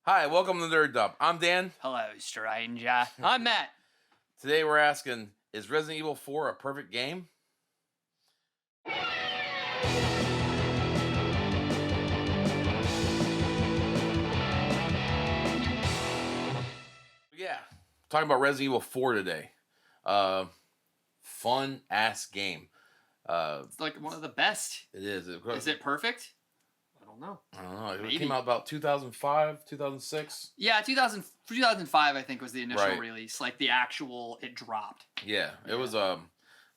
Hi, welcome to Nerd Dump. I'm Dan. Hello, stranger. I'm Matt. Today we're asking, is Resident Evil 4 a perfect game? Yeah, talking about Resident Evil 4 today. Fun ass game. It's like one of the best. It is. Is it perfect? I don't know. I don't know. It Maybe. came out about 2005, 2006. Yeah, 2005, I think, was the initial Right. release. Like the actual, it dropped. Yeah, it was. Oh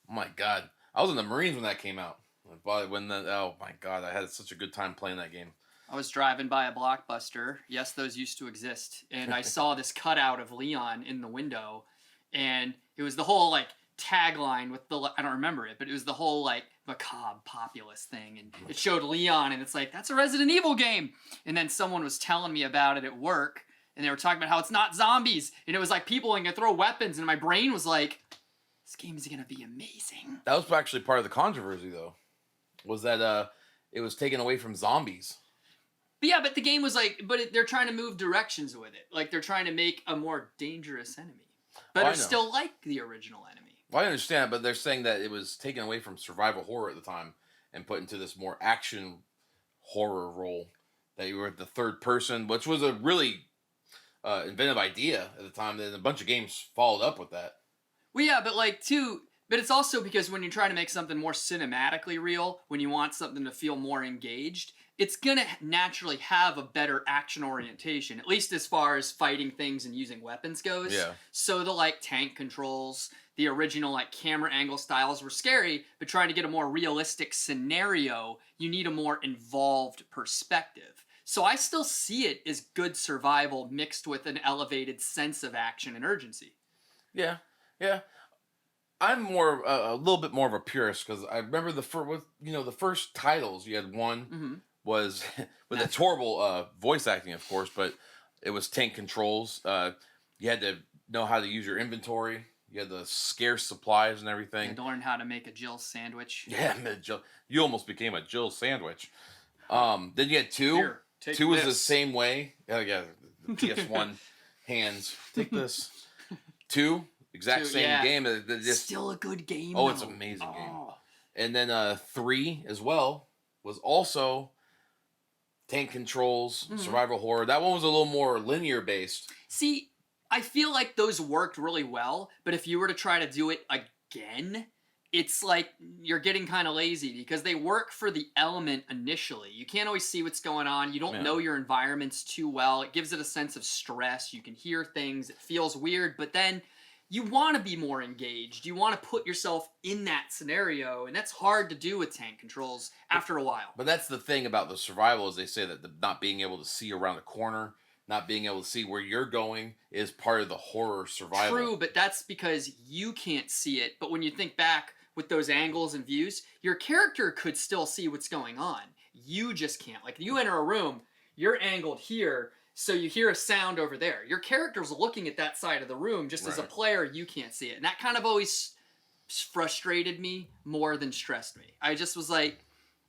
my god, I was in the Marines when that came out. Oh my god, I had such a good time playing that game. I was driving by a Blockbuster. Yes, those used to exist. And I saw this cutout of Leon in the window. And it was the whole, like, tagline with the, I don't remember it, but it was the whole, like, macabre populist thing. And it showed Leon, and it's like, that's a Resident Evil game. And then someone was telling me about it at work. And they were talking about how it's not zombies. And it was like people and can throw weapons. And my brain was like, this game is going to be amazing. That was actually part of the controversy, though. Was that it was taken away from zombies. But yeah, but the game was like, they're trying to move directions with it. Like, they're trying to make a more dangerous enemy. But it's still like the original enemy. Well, I understand, but they're saying that it was taken away from survival horror at the time and put into this more action horror role. That you were the third person, which was a really inventive idea at the time. And a bunch of games followed up with that. Well, yeah, but like, too... But it's also because when you're trying to make something more cinematically real, when you want something to feel more engaged, it's going to naturally have a better action orientation, at least as far as fighting things and using weapons goes. Yeah. So the, like, tank controls, the original, like, camera angle styles were scary, but trying to get a more realistic scenario, you need a more involved perspective. So I still see it as good survival mixed with an elevated sense of action and urgency. Yeah, yeah. I'm more a little bit more of a purist because I remember the first titles you had one was with its horrible voice acting, of course, but it was tank controls. You had to know how to use your inventory. You had the scarce supplies and everything. And learn how to make a Jill sandwich. Yeah, you almost became a Jill sandwich. Then you had two. Here, two was the same way. Oh yeah, the PS1 hands. Take this. Two. Exact same game. Still a good game. Oh, it's an amazing game. And then 3 as well was also tank controls, survival horror. That one was a little more linear based. See, I feel like those worked really well, but if you were to try to do it again, it's like you're getting kind of lazy because they work for the element initially. You can't always see what's going on. You don't know your environments too well. It gives it a sense of stress. You can hear things. It feels weird, but then you want to be more engaged. You want to put yourself in that scenario, and that's hard to do with tank controls after a while. But that's the thing about the survival is they say that not being able to see around a corner, not being able to see where you're going is part of the horror survival. True, but that's because you can't see it. But when you think back with those angles and views, your character could still see what's going on. You just can't. Like, you enter a room, you're angled here, so you hear a sound over there. Your character's looking at that side of the room. Just as a player, you can't see it. And that kind of always frustrated me more than stressed me. I just was like,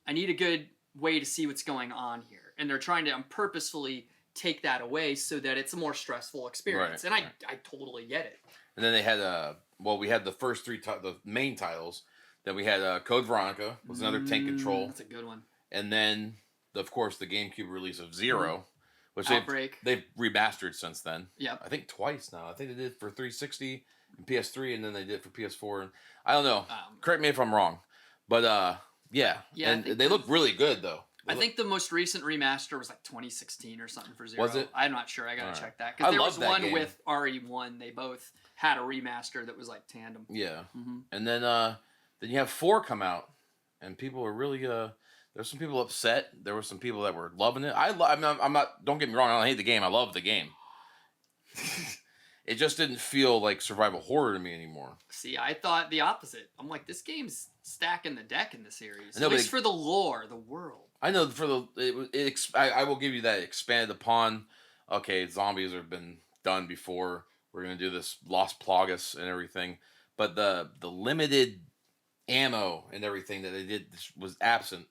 I need a good way to see what's going on here. And they're trying to purposefully take that away so that it's a more stressful experience. And I totally get it. And then they had, we had the first three, the main titles. Then we had Code Veronica, was another tank control. That's a good one. And then, of course, the GameCube release of Zero. Which Outbreak. They've remastered since then. Yep. I think twice now. I think they did it for 360 and PS3, and then they did it for PS4. And I don't know. Correct me if I'm wrong. But, yeah. And they look really good, though. I think the most recent remaster was like 2016 or something for Zero. Was it? I'm not sure. I gotta check that. Because there was one game with RE1. They both had a remaster that was like tandem. Yeah. And then you have 4 come out. And people are really... There's some people upset. There were some people that were loving it. I'm not. Don't get me wrong. I don't hate the game. I love the game. It just didn't feel like survival horror to me anymore. See, I thought the opposite. I'm like, this game's stacking the deck in the series. No, at least for the lore, the world. I know for I will give you that expanded upon. Okay, zombies have been done before. We're gonna do this Los Plagas and everything, but the limited ammo and everything that they did was absent.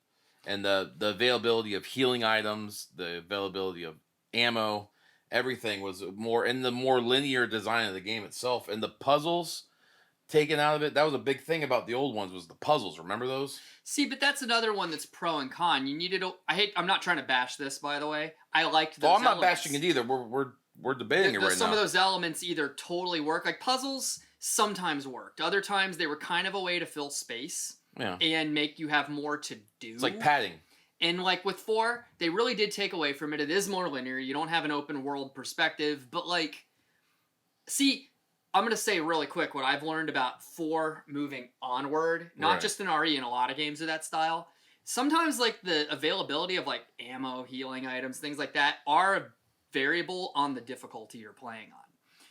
And the availability of healing items, the availability of ammo, everything was more in the more linear design of the game itself, and the puzzles taken out of it. That was a big thing about the old ones was the puzzles. Remember those? See, but that's another one that's pro and con. You needed. I'm not trying to bash this, by the way. I liked those. Well, I'm not elements. bashing it either. We're debating it right now. Some of those elements either totally work, like puzzles sometimes worked. Other times they were kind of a way to fill space and make you have more to do. It's like padding. And like with 4, they really did take away from it. It is more linear. You don't have an open world perspective. But like, see, I'm going to say really quick what I've learned about 4 moving onward. Not just in RE, in a lot of games of that style. Sometimes like the availability of like ammo, healing items, things like that are a variable on the difficulty you're playing on.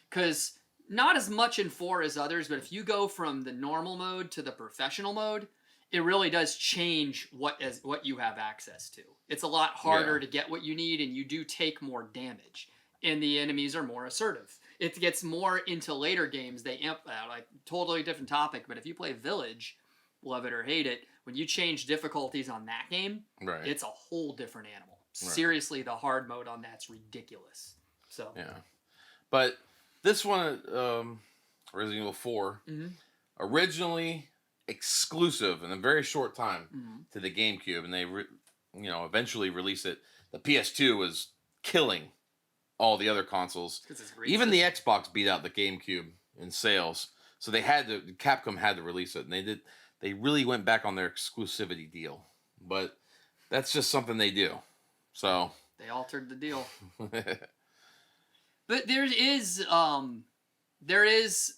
Because not as much in 4 as others, but if you go from the normal mode to the professional mode, it really does change what you have access to. It's a lot harder to get what you need, and you do take more damage. And the enemies are more assertive. It gets more into later games. They amp that, like, totally different topic. But if you play Village, love it or hate it, when you change difficulties on that game, it's a whole different animal. Seriously, the hard mode on that's ridiculous. So but this one, Resident Evil 4, originally exclusive in a very short time to the GameCube, and they eventually released it. The PS2 was killing all the other consoles. Even the Xbox beat out the GameCube in sales, so Capcom had to release it, and they really went back on their exclusivity deal. But that's just something they do. So they altered the deal. But there is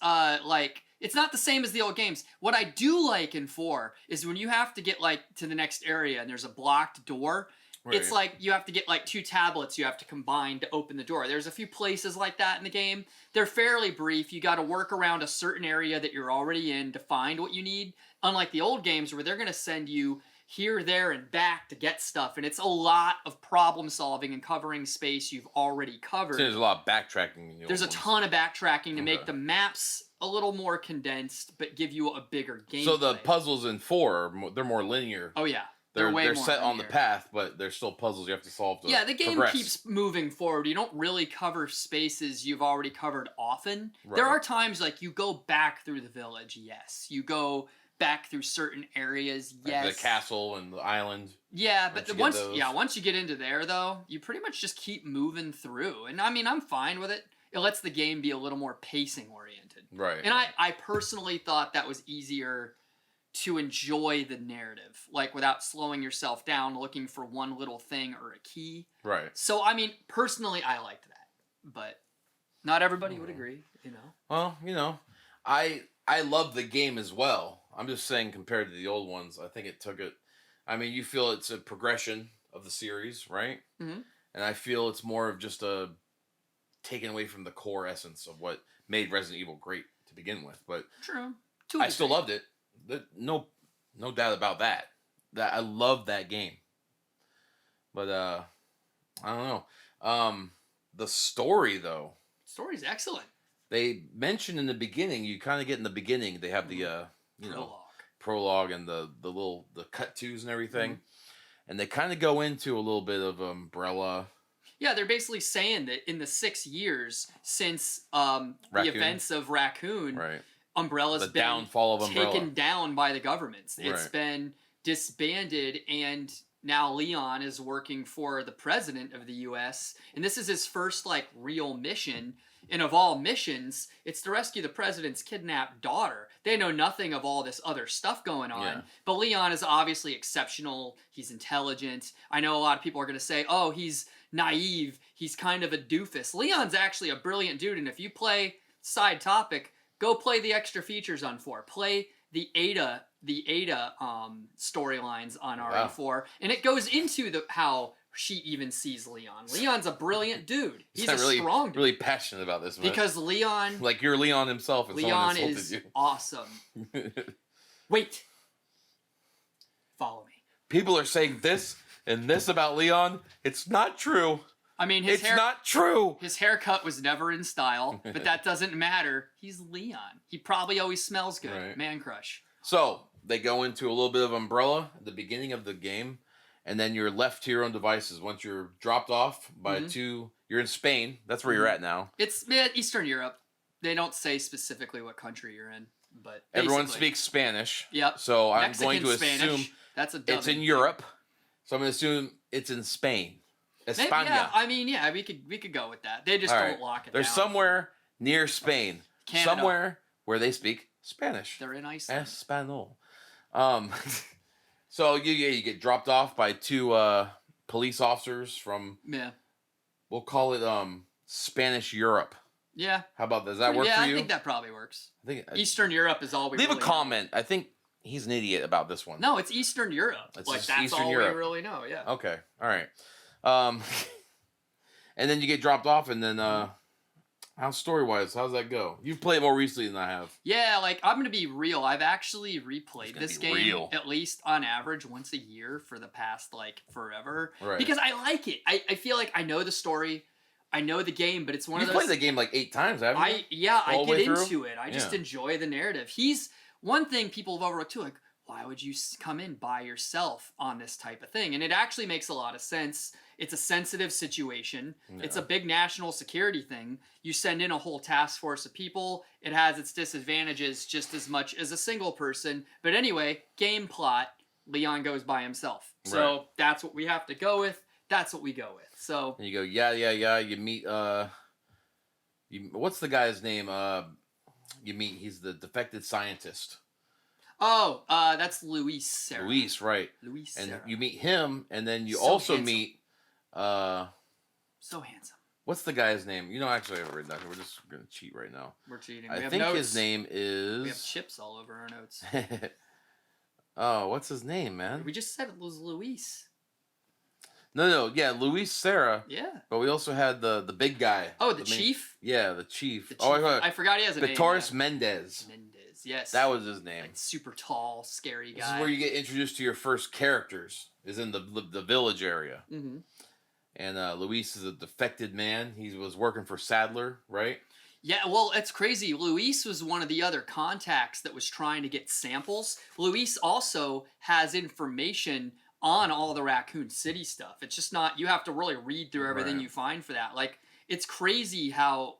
like, it's not the same as the old games. What I do like in 4 is when you have to get like to the next area and there's a blocked door. It's like you have to get like 2 tablets you have to combine to open the door. There's a few places like that in the game. They're fairly brief. You got to work around a certain area that you're already in to find what you need. Unlike the old games where they're going to send you here, there, and back to get stuff. And it's a lot of problem solving and covering space you've already covered. So there's a lot of backtracking. There's a ton of backtracking to make the maps a little more condensed, but give you a bigger game. So the puzzles in 4, they're more linear. Oh, yeah. They're way more set linear on the path, but there's still puzzles you have to solve to the game progress. keeps moving forward. You don't really cover spaces you've already covered often. There are times like you go back through the village, yes. You go back through certain areas, yes. Like the castle and the island. Yeah, but once you get into there, though, you pretty much just keep moving through. And I mean, I'm fine with it. It lets the game be a little more pacing oriented. Right. And I personally thought that was easier to enjoy the narrative, like without slowing yourself down, looking for one little thing or a key. Right. So, I mean, personally, I liked that, but not everybody would agree, Well, I love the game as well. I'm just saying compared to the old ones, I think it took it. I mean, you feel it's a progression of the series, right? Mm-hmm. And I feel it's more of just a taken away from the core essence of what made Resident Evil great to begin with. But true. I still loved it. No doubt about that. That I love that game. But I don't know. The story though. Story's excellent. They mentioned in the beginning. You kind of get in the beginning. They have the prologue and the cut tos and everything, and they kind of go into a little bit of Umbrella. Yeah, they're basically saying that in the 6 years since the events of Raccoon. Right. Umbrella's been downfall of Umbrella. Taken down by the governments. It's been disbanded, and now Leon is working for the president of the U.S., and this is his first, like, real mission. And of all missions, it's to rescue the president's kidnapped daughter. They know nothing of all this other stuff going on, but Leon is obviously exceptional. He's intelligent. I know a lot of people are going to say, oh, he's naive. He's kind of a doofus. Leon's actually a brilliant dude, and if you play side topic, go play the extra features on 4. Play the Ada storylines on RE4, and it goes into how she even sees Leon. Leon's a brilliant dude. He's a strong dude. Really passionate about this, man. Because Leon, like you're Leon himself, and Leon someone is insulted you. Awesome. Wait, follow me. People are saying this and this about Leon. It's not true. I mean, it's not true. His haircut was never in style, but that doesn't matter. He's Leon. He probably always smells good. Right. Man crush. So they go into a little bit of Umbrella at the beginning of the game, and then you're left to your own devices. Once you're dropped off by You're in Spain. That's where you're at now. It's Eastern Europe. They don't say specifically what country you're in, but everyone speaks Spanish. Yep. So I'm Mexican going to Spanish. assume that's a it's in Europe. So I'm going to assume it's in Spain. Maybe, España. yeah, I mean, yeah, we could go with that. They just don't lock it They're down. somewhere near Spain. Canada. Somewhere where they speak Spanish. They're in Iceland. Espanol. So you get dropped off by two police officers from we'll call it Spanish Europe. Yeah. How about that? Does that work for you? I think that probably works. I think Eastern Europe is all we leave really a comment. Know. I think he's an idiot about this one. No, it's Eastern Europe. That's Eastern all Europe. We really know. Yeah. Okay. All right. And then you get dropped off, and then how story-wise, how's that go? You've played more recently than I have. Yeah, like I'm gonna be real. I've actually replayed this game at least on average once a year for the past like forever. Right. Because I like it. I feel like I know the story. I know the game, but it's one of those. You've played the game like 8 times, haven't you? I get into it. I just enjoy the narrative. He's one thing people have overlooked too. Like, why would you come in by yourself on this type of thing? And it actually makes a lot of sense. It's a sensitive situation. Yeah. It's a big national security thing. You send in a whole task force of people. It has its disadvantages just as much as a single person. But anyway, game plot, Leon goes by himself. So that's what we have to go with. That's what we go with. So and you go, yeah. You meet what's the guy's name? You meet he's the defected scientist. Oh, that's Luis Serra. Luis, right. Luis and Serra. you meet him, and then you also handsome. meet so handsome. What's the guy's name? You know, actually I have it written down here. We're just gonna cheat right now. We're cheating. I think his name is We have chips all over our notes. Oh, what's his name, man? We just said it was Luis. No, yeah, Luis Serra. Yeah. But we also had the big guy. Oh, the chief? Yeah, the chief. The chief. I forgot he has a name. Vitoris Mendez. Yes. That was his name. Like super tall, scary guy. This is where you get introduced to your first characters, is in the village area. Mm-hmm. And Luis is a defected man. He was working for Sadler, right? Yeah, well, it's crazy. Luis was one of the other contacts that was trying to get samples. Luis also has information on all the Raccoon City stuff. It's just not, you have to really read through everything you find for that. Like, it's crazy how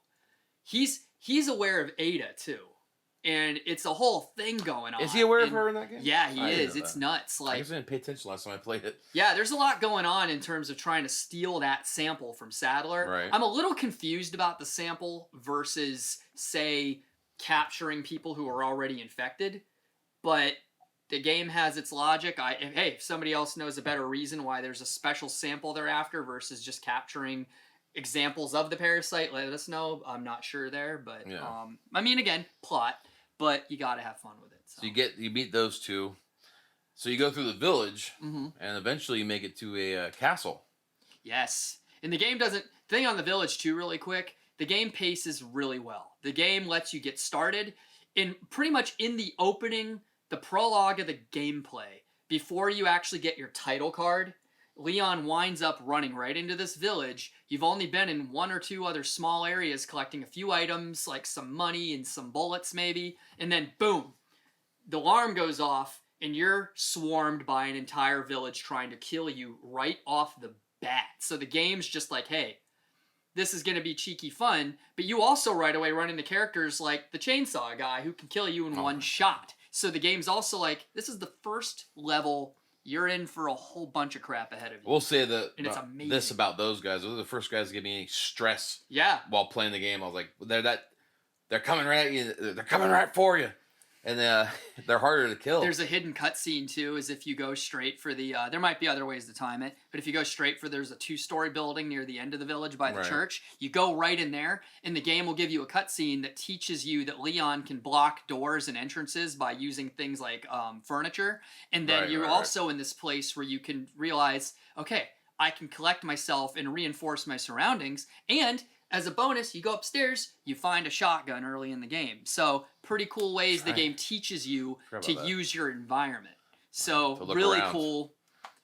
he's aware of Ada, too. And it's a whole thing going on. Is he aware of her in that game? Yeah, he is. It's nuts. Like, I guess I didn't pay attention last time I played it. Yeah, there's a lot going on in terms of trying to steal that sample from Sadler. Right. I'm a little confused about the sample versus, say, capturing people who are already infected. But the game has its logic. Hey, if somebody else knows a better reason why there's a special sample they're after versus just capturing examples of the parasite, let us know. I'm not sure there, but I mean, again, plot. But you gotta have fun with it. So you meet those two. So you go through the village, and eventually you make it to a castle. Yes, and the game doesn't. Thing on the village too, really quick. The game paces really well. The game lets you get started in pretty much in the opening, the prologue of the gameplay before you actually get your title card. Leon winds up running right into this village. You've only been in 1 or 2 other small areas collecting a few items, like some money and some bullets maybe, and then boom, the alarm goes off and you're swarmed by an entire village trying to kill you right off the bat. So the game's just like, hey, this is going to be cheeky fun, but you also right away run into characters like the chainsaw guy who can kill you in one shot. So the game's also like, this is the first level. You're in for a whole bunch of crap ahead of you. We'll say that and it's amazing. This about those guys. Those are the first guys to give me any stress. Yeah. While playing the game, I was like, they're coming right at you. They're coming right for you, and they're harder to kill. There's a hidden cutscene too, is if you go straight for the. There might be other ways to time it, but if you go straight for, there's a 2-story building near the end of the village by the church. You go right in there, and the game will give you a cutscene that teaches you that Leon can block doors and entrances by using things like furniture, and then you're also in this place where you can realize, okay, I can collect myself and reinforce my surroundings, and as a bonus, you go upstairs, you find a shotgun early in the game. So pretty cool ways the game teaches you to use your environment. So really cool.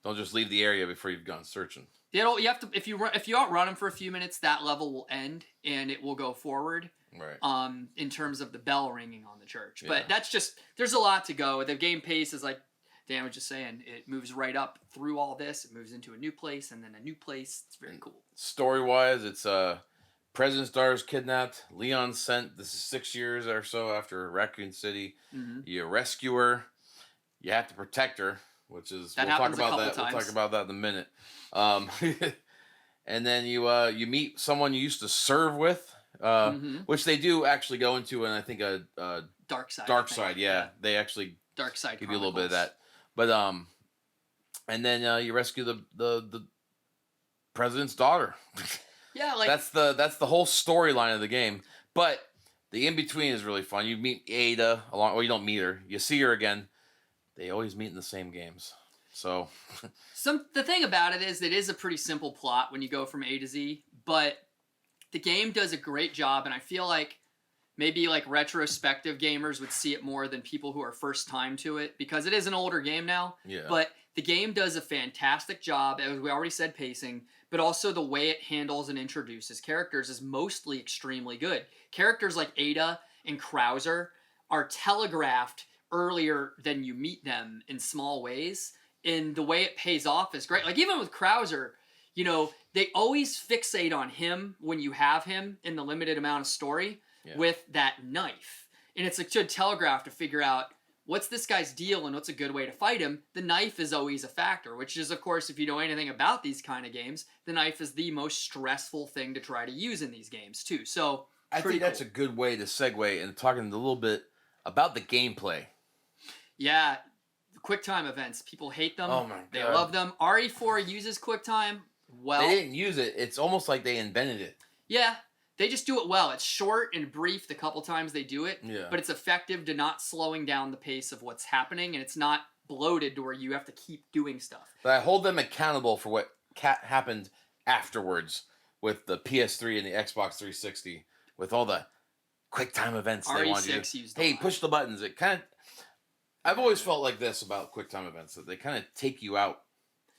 Don't just leave the area before you've gone searching. You have to if you outrun them for a few minutes, that level will end and it will go forward. Right. In terms of the bell ringing on the church, but that's just there's a lot to go. The game pace is like Dan was just saying, it moves right up through all this. It moves into a new place and then a new place. It's very cool. Story-wise, it's president's daughter's kidnapped. Leon's sent. This is 6 years or so after Raccoon City. Mm-hmm. You rescue her. You have to protect her, which is That we'll talk happens a about couple that. times. We'll talk about that in a minute. And then you meet someone you used to serve with, which they do actually go into, and I think a Dark Side. Dark Side. Yeah, they actually Dark Side give you a little Chronicles. bit of that. But and then you rescue the president's daughter. Yeah, like that's the whole storyline of the game. But the in between is really fun. You meet Ada along. Well, you don't meet her. You see her again. They always meet in the same games. So the thing about it is a pretty simple plot when you go from A to Z, but the game does a great job, and I feel like maybe like retrospective gamers would see it more than people who are first time to it, because it is an older game now. Yeah. But the game does a fantastic job, as we already said, pacing, but also the way it handles and introduces characters is mostly extremely good. Characters like Ada and Krauser are telegraphed earlier than you meet them in small ways, and the way it pays off is great. Like even with Krauser, you know, they always fixate on him when you have him in the limited amount of story with that knife. And it's a good telegraph to figure out what's this guy's deal and what's a good way to fight him. The knife is always a factor, which is, of course, if you know anything about these kind of games, the knife is the most stressful thing to try to use in these games too. So I think that's a good way to segue into talking a little bit about the gameplay. Yeah, QuickTime events. People hate them. Oh my god. They love them. RE4 uses QuickTime well. They didn't use it. It's almost like they invented it. Yeah, they just do it well. It's short and brief the couple times they do it, Yeah. but it's effective to not slowing down the pace of what's happening, and it's not bloated to where you have to keep doing stuff. But I hold them accountable for what happened afterwards with the PS3 and the Xbox 360, with all the QuickTime events they wanted you to. Hey, push the buttons. It kind of. I've always felt like this about QuickTime events, that they kind of take you out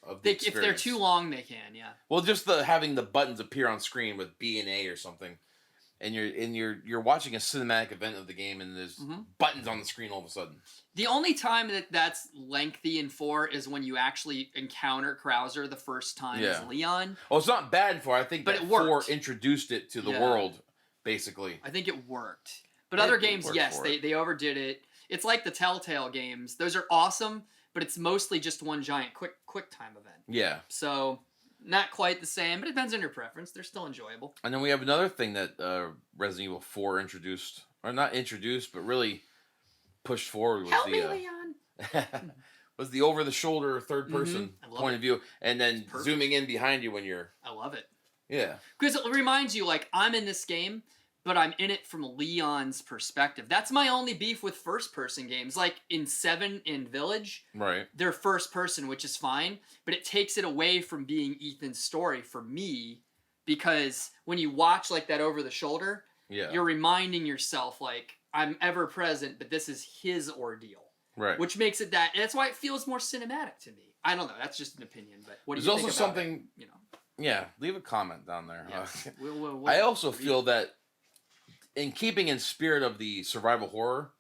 of the experience. If they're too long, they can, yeah. Well, just having the buttons appear on screen with B and A or something, and you're watching a cinematic event of the game, and there's buttons on the screen all of a sudden. The only time that's lengthy in 4 is when you actually encounter Krauser the first time as Leon. Oh, it's not bad in 4. I think but that it 4 introduced it to the world, basically. I think it worked. But other games, yes, they overdid it. It's like the Telltale games. Those are awesome, but it's mostly just one giant QuickTime event. Yeah. So, not quite the same, but it depends on your preference. They're still enjoyable. And then we have another thing that Resident Evil 4 introduced, or not introduced, but really pushed forward was Leon! was the over-the-shoulder third-person point of view, and then zooming in behind you when you're... I love it. Yeah. Because it reminds you, like, I'm in this game, but I'm in it from Leon's perspective. That's my only beef with first-person games. Like, in 7 and Village, they're first-person, which is fine, but it takes it away from being Ethan's story for me, because when you watch, like, that over-the-shoulder, you're reminding yourself, like, I'm ever present, but this is his ordeal. Right. Which makes it that's why it feels more cinematic to me. I don't know. That's just an opinion, but what do you think about something, it? You know. Yeah, leave a comment down there. Yeah. I also feel that in keeping in spirit of the survival horror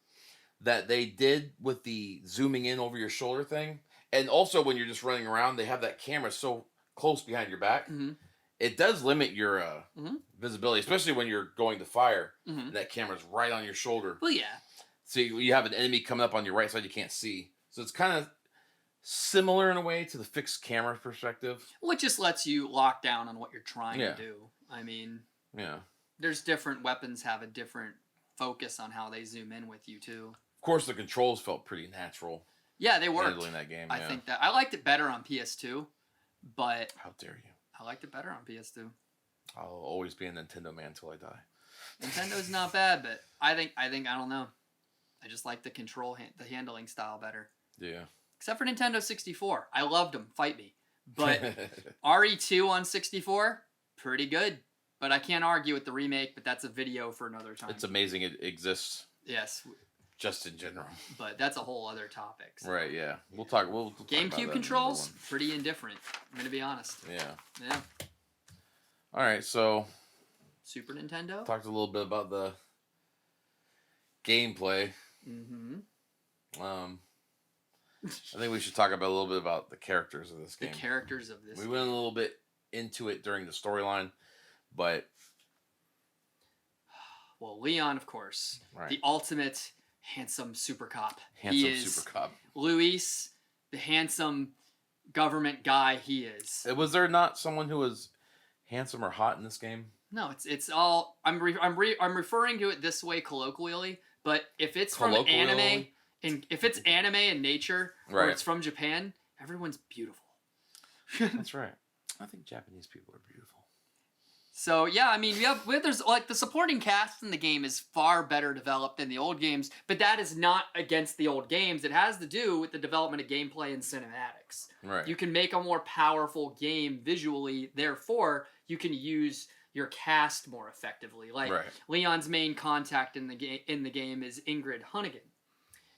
that they did with the zooming in over your shoulder thing, and also when you're just running around, they have that camera so close behind your back. It does limit your visibility, especially when you're going to fire. And that camera's right on your shoulder. Well, yeah. So you have an enemy coming up on your right side you can't see. So it's kind of similar in a way to the fixed camera perspective. Well, it just lets you lock down on what you're trying to do. I mean, there's different weapons have a different focus on how they zoom in with you, too. Of course, the controls felt pretty natural. Yeah, they worked. Handling that game, I think that. I liked it better on PS2, but... How dare you? I liked it better on PS2. I'll always be a Nintendo man until I die. Nintend's not bad, but I don't know. I just like the the handling style better. Yeah. Except for Nintendo 64. I loved them. Fight me. But RE2 on 64, pretty good. But I can't argue with the remake, but that's a video for another time. It's amazing it exists. Yes. Just in general. But that's a whole other topic. So. Right, yeah. We'll talk GameCube about that controls, pretty indifferent. I'm going to be honest. Yeah. Yeah. All right, so... Super Nintendo? Talked a little bit about the gameplay. I think we should talk about a little bit about the characters of this The game. characters of this We game. went a little bit into it during the storyline, but well, Leon, of course, the ultimate handsome super cop. Super cop. Luis, the handsome government guy he is. Was there not someone who was handsome or hot in this game? No, it's all I'm referring to it this way colloquially, but if it's from anime and if it's anime in nature or it's from Japan, everyone's beautiful. That's right. I think Japanese people are beautiful. So yeah, I mean, there's like the supporting cast in the game is far better developed than the old games, but that is not against the old games. It has to do with the development of gameplay and cinematics. Right. You can make a more powerful game visually, therefore you can use your cast more effectively. Like Leon's main contact in the game is Ingrid Hunnigan.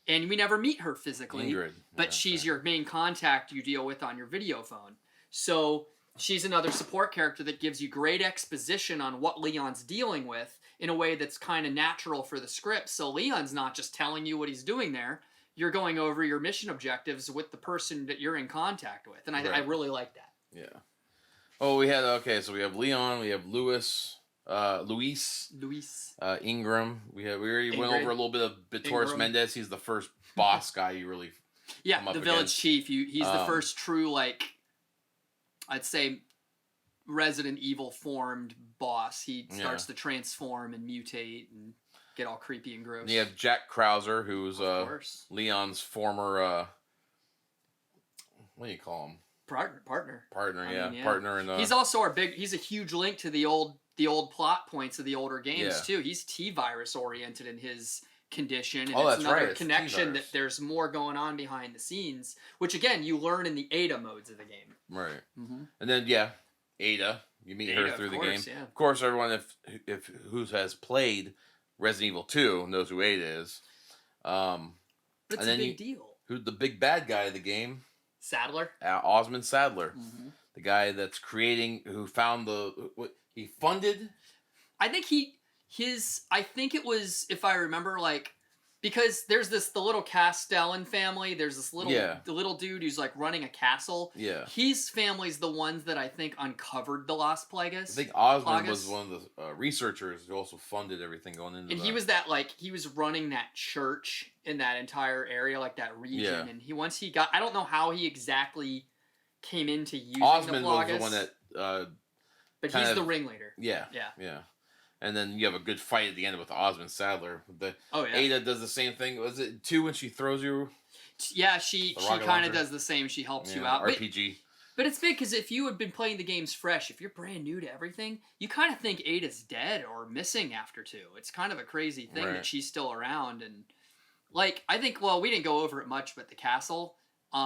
And we never meet her physically, but she's your main contact you deal with on your video phone. So she's another support character that gives you great exposition on what Leon's dealing with in a way that's kind of natural for the script. So Leon's not just telling you what he's doing there. You're going over your mission objectives with the person that you're in contact with. And I really like that. Yeah. Oh, we have Leon, we have Luis, Ingram. We already went over a little bit of Bitoris Mendez. He's the first boss guy you really come up the village against. chief. He's the first true, like, I'd say Resident Evil formed boss. He starts to transform and mutate and get all creepy and gross. And you have Jack Krauser, who's Leon's former what do you call him? Partner, partner. And he's also he's a huge link to the old plot points of the older games too. He's T-virus oriented in his condition, and it's another connection that there's more going on behind the scenes, which again you learn in the Ada modes of the game. Right. Mm-hmm. And then Ada, you meet her through the game. Yeah. Of course, everyone if who has played Resident Evil 2 knows who Ada is. But it's a big deal. Who's the big bad guy of the game? Sadler. Osmond Sadler, the guy that's who found he funded. I think I think it was, if I remember, like, because there's the little Castellan family. There's this little dude who's like running a castle. Yeah. His family's the ones that I think uncovered the Las Plagas. I think Osmond was one of the researchers who also funded everything going into. And he was he was running that church in that entire area, like that region. Yeah. And I don't know how he exactly came into using Osmond the Plagas. Was the one that. But he's the ringleader. Yeah. Yeah. And then you have a good fight at the end with Osmond Sadler. Ada does the same thing. Was it 2 when she throws you? Yeah, she kind of does the same. She helps you out. RPG. But it's big because if you had been playing the games fresh, if you're brand new to everything, you kind of think Ada's dead or missing after 2. It's kind of a crazy thing that she's still around. And like, I think, we didn't go over it much, but the castle,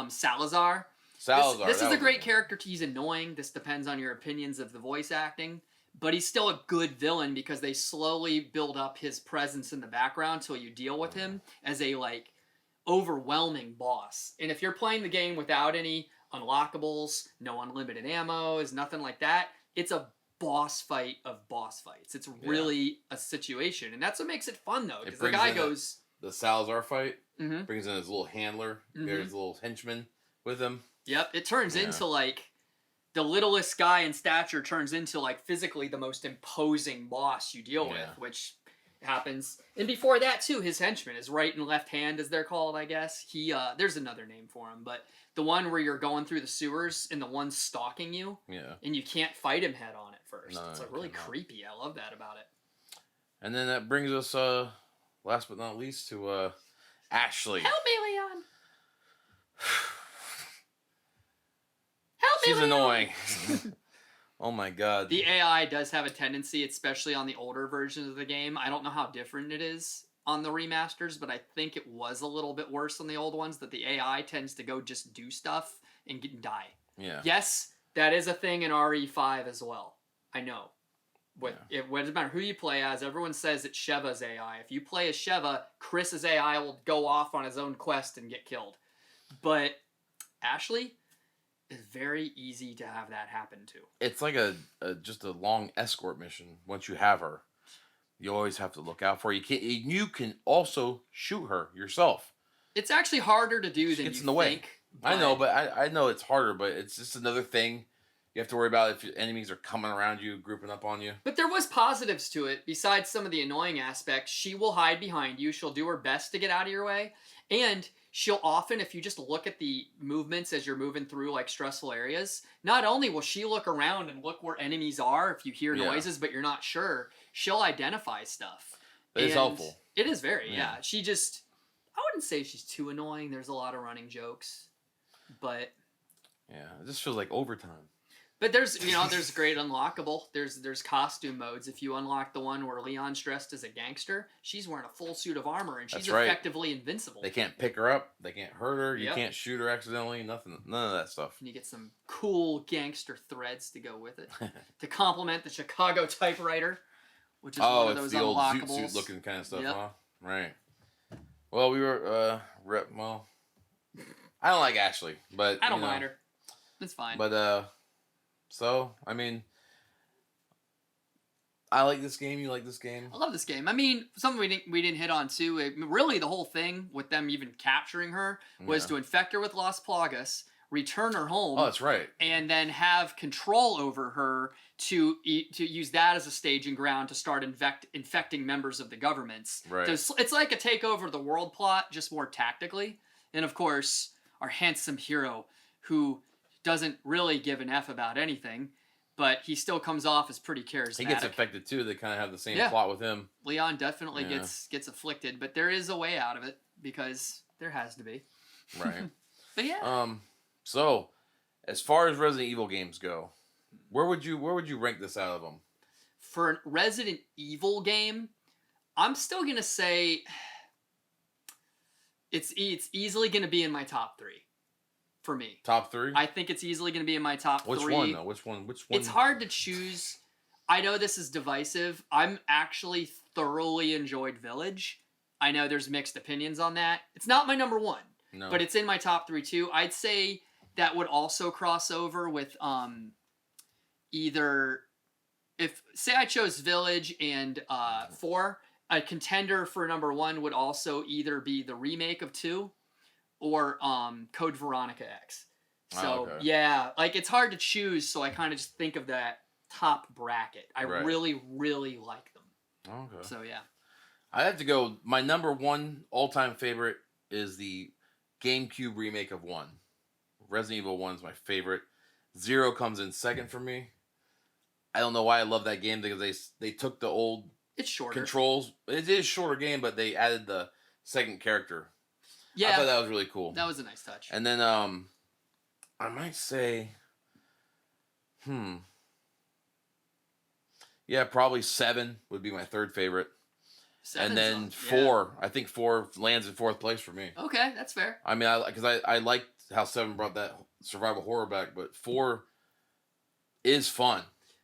Salazar. This is a great character. He's annoying. This depends on your opinions of the voice acting. But he's still a good villain because they slowly build up his presence in the background till you deal with him as a, like, overwhelming boss. And if you're playing the game without any unlockables, no unlimited ammo, nothing like that, it's a boss fight of boss fights. It's really a situation. And that's what makes it fun, though, because the guy goes... The Salazar fight brings in his little handler, his little henchman with him. Yep, it turns into, like... The littlest guy in stature turns into, like, physically the most imposing boss you deal with, which happens. And before that, too, his henchman, his right and left hand, as they're called, I guess. There's another name for him, but the one where you're going through the sewers and the one stalking you, and you can't fight him head on at first. It's, like, really creepy. I love that about it. And then that brings us, last but not least, to Ashley. Help me, Leon! She's annoying. Oh my god. The AI does have a tendency, especially on the older versions of the game. I don't know how different it is on the remasters, but I think it was a little bit worse on the old ones, that the AI tends to go just do stuff and die. Yeah. Yes, that is a thing in RE5 as well. I know. It doesn't matter who you play as. Everyone says it's Sheva's AI. If you play as Sheva, Chris's AI will go off on his own quest and get killed. But Ashley... It's very easy to have that happen to. It's like just a long escort mission. Once you have her, you always have to look out for her. You can also shoot her yourself. It's actually harder to do She than gets you in the way. think. I know, but I know it's harder, but it's just another thing you have to worry about if your enemies are coming around you, grouping up on you. But there was positives to it. Besides some of the annoying aspects, she will hide behind you. She'll do her best to get out of your way. And she'll often, if you just look at the movements as you're moving through like stressful areas, not only will she look around and look where enemies are if you hear noises but you're not sure, she'll identify stuff. It's helpful. It is very, yeah. She just, I wouldn't say she's too annoying. There's a lot of running jokes. But yeah, it just feels like overtime. But there's there's great unlockable. There's costume modes. If you unlock the one where Leon's dressed as a gangster, she's wearing a full suit of armor and she's effectively invincible. They can't pick her up. They can't hurt her. You can't shoot her accidentally. Nothing. None of that stuff. And you get some cool gangster threads to go with it to complement the Chicago typewriter, which is one of those the old unlockables. zoot suit looking kind of stuff, huh? Right. Well, we were I don't like Ashley, but I don't mind her. It's fine. But so, I mean, I like this game. You like this game? I love this game. I mean, something we didn't hit on too. Really, the whole thing with them even capturing her was to infect her with Las Plagas, return her home. Oh, that's right. And then have control over her to use that as a staging ground to start infecting members of the governments. Right. It's like a takeover of the world plot, just more tactically. And of course, our handsome hero who doesn't really give an F about anything, but he still comes off as pretty charismatic. He gets affected too. They kind of have the same plot with him. Leon definitely gets afflicted, but there is a way out of it because there has to be. Right. But yeah. So, as far as Resident Evil games go, where would you rank this out of them? For a Resident Evil game, I'm still gonna say it's easily gonna be in my top 3. For me. Top 3? I think it's easily going to be in my top 3. Which one, though? Which one? It's hard to choose. I know this is divisive. I'm actually thoroughly enjoyed Village. I know there's mixed opinions on that. It's not my number 1. No. But it's in my top 3 too. I'd say that would also cross over with either... If, say I chose Village and 4, a contender for number 1 would also either be the remake of 2 or Code Veronica X. So, yeah, like it's hard to choose, so I kind of just think of that top bracket. I really, really like them. Okay. So, yeah. I have to go, my number 1 all-time favorite is the GameCube remake of 1. Resident Evil 1 is my favorite. 0 comes in second for me. I don't know why I love that game, because they took the old controls. It is a shorter game, but they added the second character. Yeah, I thought that was really cool. That was a nice touch. And then I might say, yeah, probably 7 would be my third favorite. 7's and then 4, I think 4 lands in 4th place for me. Okay, that's fair. I mean, because I liked how 7 brought that survival horror back, but 4 is fun.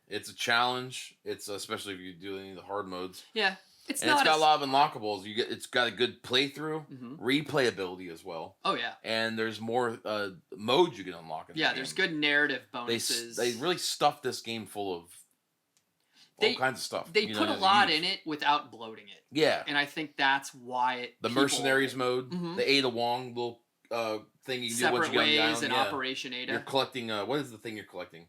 It's a challenge. It's especially if you do any of the hard modes. Yeah. It's got a lot of unlockables. It's got a good playthrough, replayability as well. Oh yeah. And there's more modes you can unlock. There's good narrative bonuses. They really stuffed this game full of all kinds of stuff. They put a lot in it without bloating it. Yeah. And I think that's why the mercenaries mode, the Ada Wong little thing you can do once you get on the island. And Operation Ada. You're collecting. What is the thing you're collecting?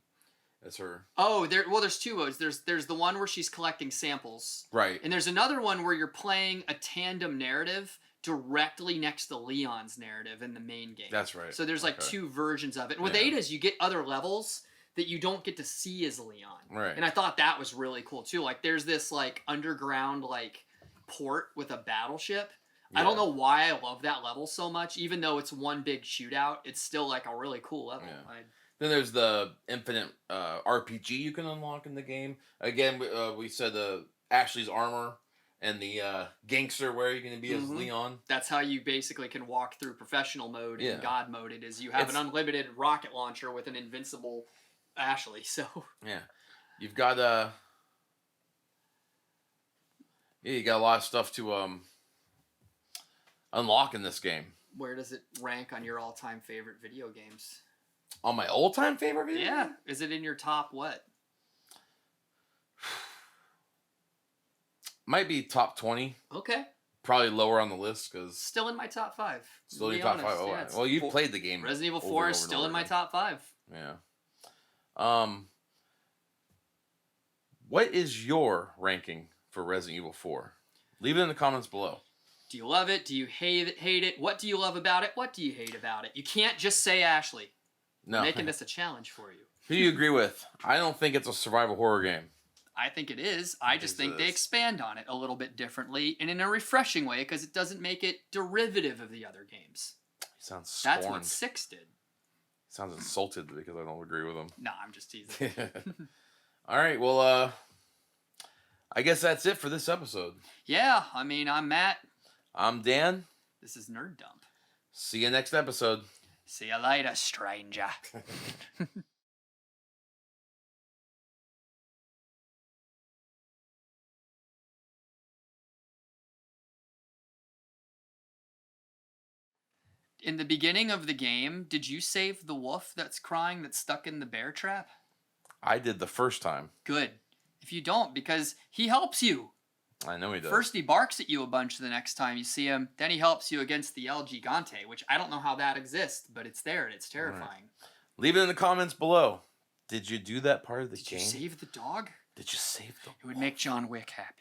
That's her. Oh, there's 2 modes. There's the one where she's collecting samples. Right. And there's another one where you're playing a tandem narrative directly next to Leon's narrative in the main game. That's right. So there's like 2 versions of it. And with Ada's, you get other levels that you don't get to see as Leon. Right. And I thought that was really cool too. Like there's this like underground like port with a battleship. Yeah. I don't know why I love that level so much. Even though it's one big shootout, it's still like a really cool level. Yeah. Then there's the infinite RPG you can unlock in the game. Again, we said Ashley's armor and the gangster where you're going to be as Leon. That's how you basically can walk through professional mode and God mode. It is you have an unlimited rocket launcher with an invincible Ashley. So yeah, you've got you got a lot of stuff to unlock in this game. Where does it rank on your all-time favorite video games? On my all-time favorite video? Yeah. Is it in your top what? Might be top 20. Okay. probably lower on the list because Still in my top 5. still to in be your top honest. 5. Oh, Yeah, it's well, you've played the game. Resident Evil over 4 and is over and still over in my again. top 5. Yeah. What is your ranking for Resident Evil 4? Leave it in the comments below. Do you love it? Do you hate it? What do you love about it? What do you hate about it? You can't just say Ashley. No. We're making this a challenge for you. Who do you agree with? I don't think it's a survival horror game. I think it is. I just think they is. expand on it a little bit differently and in a refreshing way because it doesn't make it derivative of the other games. He sounds scorned. That's what 6 did. He sounds insulted because I don't agree with him. No, I'm just teasing. All right, well, I guess that's it for this episode. Yeah, I mean, I'm Matt. I'm Dan. This is Nerd Dump. See you next episode. See you later, stranger. In the beginning of the game, did you save the wolf that's crying that's stuck in the bear trap? I did the first time. Good. If you don't, because he helps you. I know he does. First he barks at you a bunch the next time you see him, then he helps you against the El Gigante, which I don't know how that exists, but it's there and it's terrifying. Right. Leave it in the comments below. Did you do that part of the game? Did you save the dog? Did you save the It would make John Wick happy.